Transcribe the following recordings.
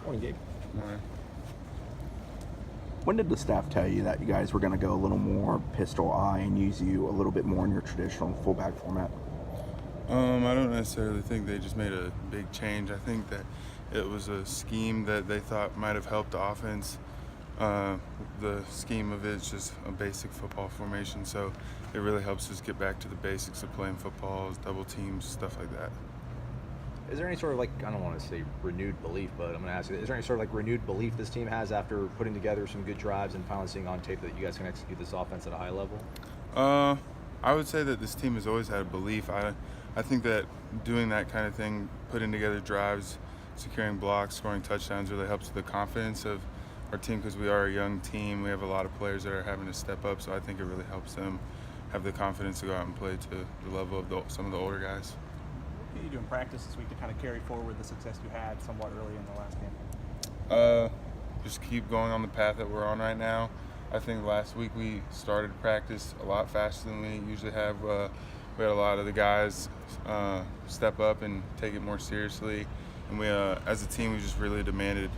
Morning, Gabe. Morning. When did the staff tell you that you guys were going to go a little more pistol eye and use you a little bit more in your traditional fullback format? I don't necessarily think they just made a big change. I think that it was a scheme that they thought might have helped the offense. The scheme of it is just a basic football formation, so it really helps us get back to the basics of playing football, double teams, stuff like that. Is there any sort of, I don't want to say renewed belief, but I'm going to ask you, is there any sort of renewed belief this team has after putting together some good drives and finally seeing on tape that you guys can execute this offense at a high level? I would say that this team has always had a belief. I think that doing that kind of thing, putting together drives, securing blocks, scoring touchdowns really helps the confidence of our team because we are a young team. We have a lot of players that are having to step up, so I think it really helps them have the confidence to go out and play to the level of some of the older guys. What can you do in practice this week to kind of carry forward the success you had somewhat early in the last game? Just keep going on the path that we're on right now. I think last week we started practice a lot faster than we usually have. We had a lot of the guys step up and take it more seriously. And we, as a team, we just really demanded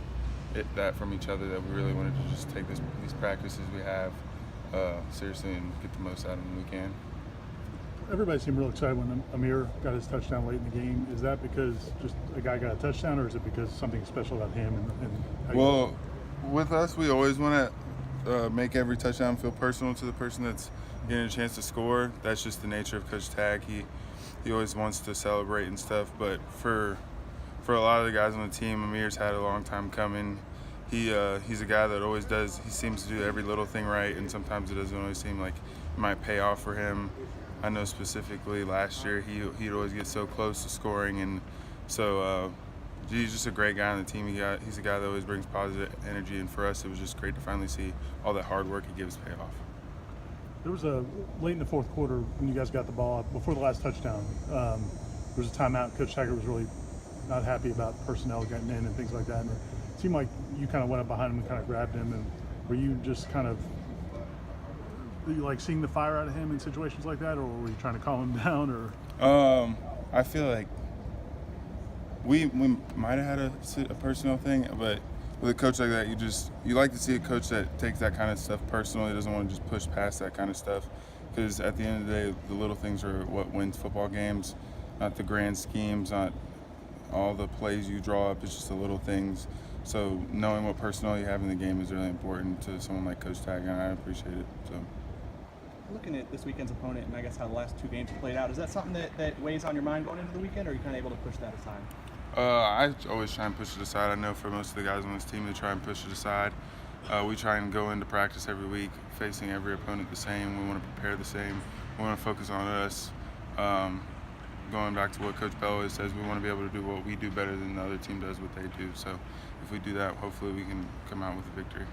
that from each other, that we really wanted to just take these practices we have seriously and get the most out of them we can. Everybody seemed real excited when Amir got his touchdown late in the game. Is that because just a guy got a touchdown, or is it because something special about him? Well, with us, we always want to make every touchdown feel personal to the person that's getting a chance to score. That's just the nature of Coach Tag. He always wants to celebrate and stuff. But for a lot of the guys on the team, Amir's had a long time coming. He's a guy that always does. He seems to do every little thing right, and sometimes it doesn't always seem like it might pay off for him. I know specifically last year he'd always get so close to scoring, and so he's just a great guy on the team. He's a guy that always brings positive energy, and for us it was just great to finally see all that hard work he gives pay off. There was late in the fourth quarter when you guys got the ball before the last touchdown. There was a timeout. Coach Taggart was really not happy about personnel getting in and things like that. And it seemed like you kind of went up behind him and kind of grabbed him. And were you just kind of seeing the fire out of him in situations like that, or were you trying to calm him down? Or I feel like we might have had a personnel thing, but with a coach like that, you like to see a coach that takes that kind of stuff personally. Doesn't want to just push past that kind of stuff, because at the end of the day, the little things are what wins football games, not the grand schemes, not all the plays you draw up. It's just the little things. So knowing what personnel you have in the game is really important to someone like Coach Tag, and I appreciate it. So. Looking at this weekend's opponent and I guess how the last two games have played out, is that something that weighs on your mind going into the weekend, or are you kind of able to push that aside? I always try and push it aside. I know for most of the guys on this team, they try and push it aside. We try and go into practice every week facing every opponent the same. We want to prepare the same. We want to focus on us. Going back to what Coach Bell always says, we want to be able to do what we do better than the other team does what they do. So if we do that, hopefully we can come out with a victory.